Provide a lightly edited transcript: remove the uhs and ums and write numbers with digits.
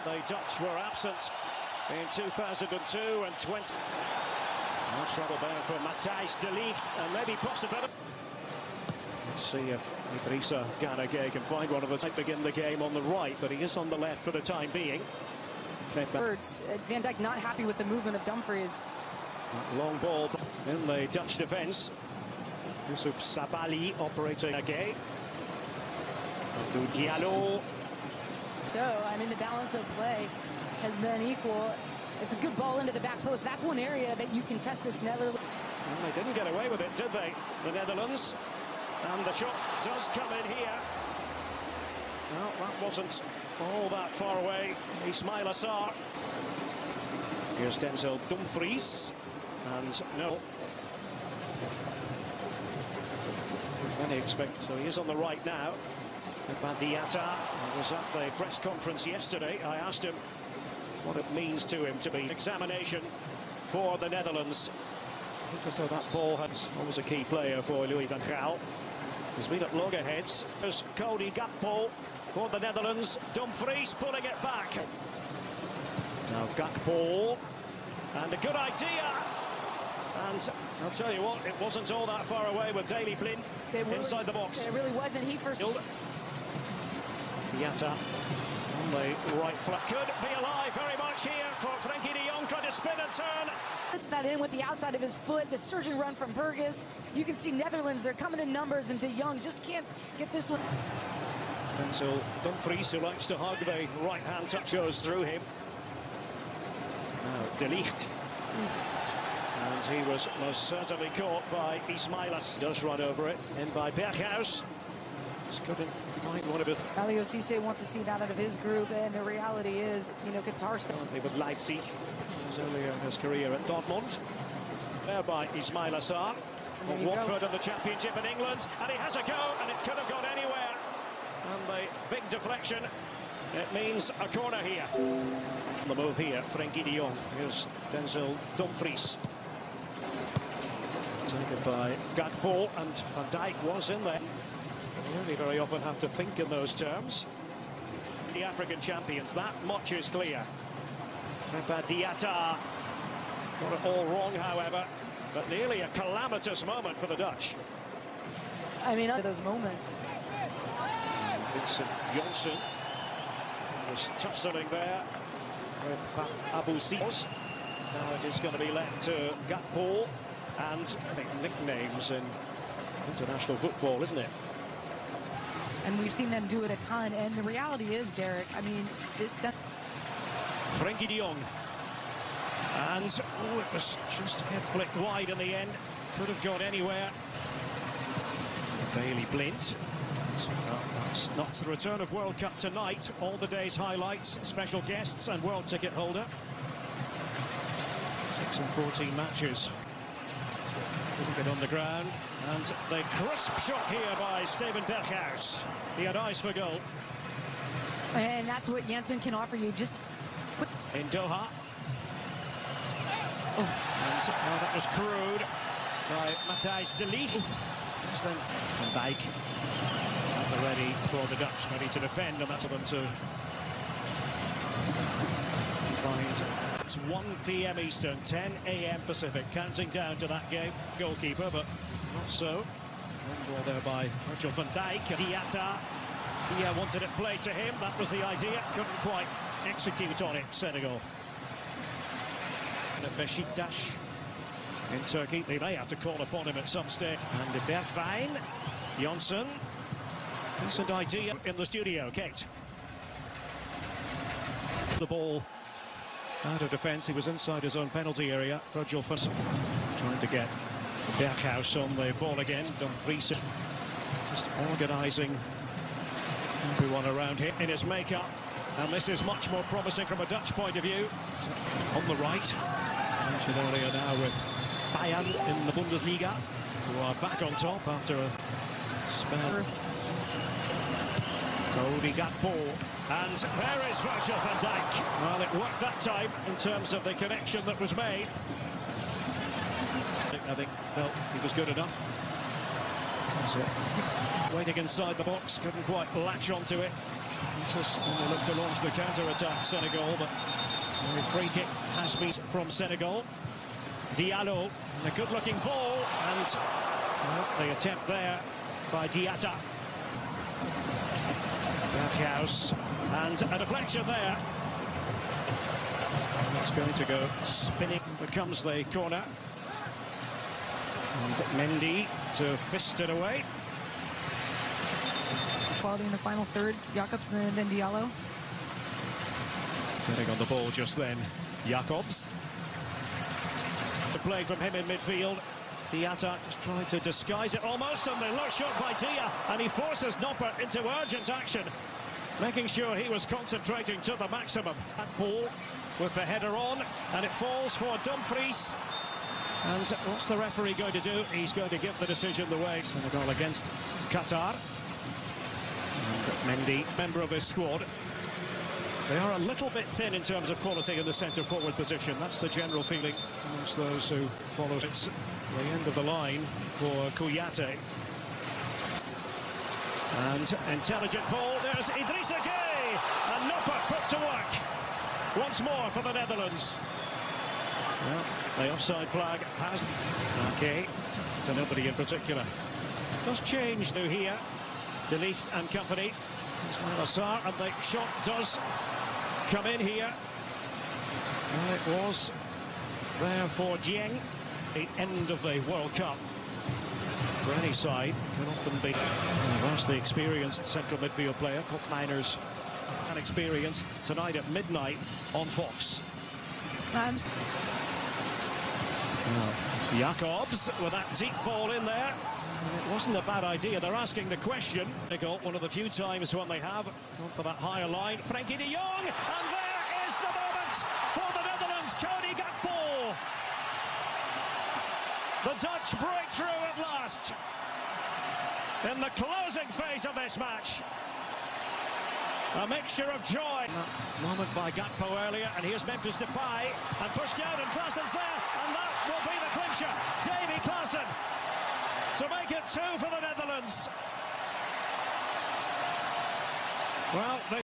The Dutch were absent in 2002 and 20. No trouble there for Matthijs de Ligt, and maybe possibility. Let's see if Idrissa Gana Gueye can find one of the type begin the game on the right, but he is on the left for the time being. Birds. Van Dijk not happy with the movement of Dumfries. Long ball in the Dutch defence. Yusuf Sabali operating again. To Diallo. So, I mean, the balance of play has been equal. It's a good ball into the back post. That's one area that you can test this Netherlands. Well, they didn't get away with it, did they? The Netherlands. And the shot does come in here. Well, that wasn't all that far away. Ismail Assar. Here's Denzel Dumfries. And no. Many expect, so he is on the right now. Badiata was at the press conference yesterday. I asked him what it means to him to be examination for the Netherlands. Because though that ball has always a key player for Louis van Gaal. He's been at loggerheads. There's Cody Gakpo for the Netherlands. Dumfries pulling it back. Now Gakpo. And a good idea. And I'll tell you what, it wasn't all that far away with Daley Blind inside the box. It really wasn't. He first. Diatta on the right flank. Could be alive very much here for Frenkie de Jong, trying to spin and turn. Puts that in with the outside of his foot. The surging run from Burgess. You can see Netherlands, they're coming in numbers, and de Jong just can't get this one. Until Dumfries, who likes to hug, the right-hand touch goes through him. Now De Ligt. And he was most certainly caught by Ismailas. Does run over it. In by Berghuis. Just couldn't find one of it. Aliou Cisse wants to see that out of his group, and the reality is, you know, Qatar. With Leipzig. He was earlier in his career at Dortmund. There by Ismail Assar. Watford in the Championship in England. And he has a go, and it could have gone anywhere. And the big deflection. It means a corner here. The move here, Frenkie de Jong. Here's Denzel Dumfries. Taken by Gakpo, and Van Dijk was in there. You only very often have to think in those terms. The African champions, that much is clear. Diatta got it all wrong, however, but nearly a calamitous moment for the Dutch. I mean, those moments. Vincent Janssen was tussling there with Abu Sios. Now it is going to be left to Gakpo, and I think nicknames in international football, isn't it? And we've seen them do it a ton, and the reality is, Derek, I mean, this... Frenkie de Jong. And it was just head flicked wide in the end. Could have gone anywhere. Daley Blind. That's not the return of World Cup tonight. All the day's highlights, special guests and world ticket holder. 6 and 14 matches. Couldn't get on the ground. And the crisp shot here by Steven Berghuis. He had eyes for goal. And that's what Janssen can offer you. Just in Doha. Oh. And that was crude by Matthijs de Ligt. Then Van Dijk ready for the Dutch, ready to defend, and that's for them to find. It's 1 p.m. Eastern, 10 a.m. Pacific, counting down to that game. Goalkeeper, but not so. One ball there by Virgil van Dijk. Diatta. Dia wanted it played to him. That was the idea. Couldn't quite execute on it, Senegal. And at Beşiktaş in Turkey, they may have to call upon him at some stage. And de Bergwijn. Janssen. Decent idea in the studio. Kate. The ball out of defence. He was inside his own penalty area. Virgil van Dijk trying to get Berghuis on the ball again. Dumfries just organising everyone around him in his makeup. And this is much more promising from a Dutch point of view. On the right. Mentioned earlier now with Bayern in the Bundesliga, who are back on top after a spell. Cody Gakpo. And there is Virgil van Dijk. Well, it worked that time in terms of the connection that was made. I think felt he was good enough. That's it. Waiting inside the box, couldn't quite latch onto it. This is when they look to launch the counter-attack, Senegal, but the free kick has been from Senegal. Diallo, a good-looking ball, and the attempt there by Diatta. Berghuis, and a deflection there. It's going to go spinning, becomes the corner. And Mendy to fist it away. Quality in the final third, Jacobs and then Diallo. Getting on the ball just then, Jacobs. The play from him in midfield. Diatta is trying to disguise it almost, and the low shot by Dia, and he forces Nopper into urgent action, making sure he was concentrating to the maximum. That ball with the header on, and it falls for Dumfries. And what's the referee going to do? He's going to give the decision the way. Senegal against Qatar. And Mendy, member of his squad. They are a little bit thin in terms of quality in the centre-forward position. That's the general feeling amongst those who follow. It's the end of the line for Kouyaté. And intelligent ball. There's Idrissa Gueye. And Nopper put to work once more for the Netherlands. Well, the offside flag has... Okay, to nobody in particular. Does change though here. Delete and company. Ismail Assar, and the shot does come in here. Well, it was there for Dieng. The end of the World Cup for any side can often be a vastly experienced central midfield player. Cup Niners and experience tonight at midnight on Fox. Jacobs with that deep ball in there. It wasn't a bad idea. They're asking the question. They got one of the few times when they have gone for that higher line. Frenkie de Jong, and there is the moment for the Netherlands. Cody Gakpo. The Dutch breakthrough at last in the closing phase of this match. A mixture of joy. Moment by Gakpo earlier, and here's Memphis Depay, and pushed out, and Klaasen's there, and that will be the clincher. Davy Klaasen to make it 2 for the Netherlands. Well,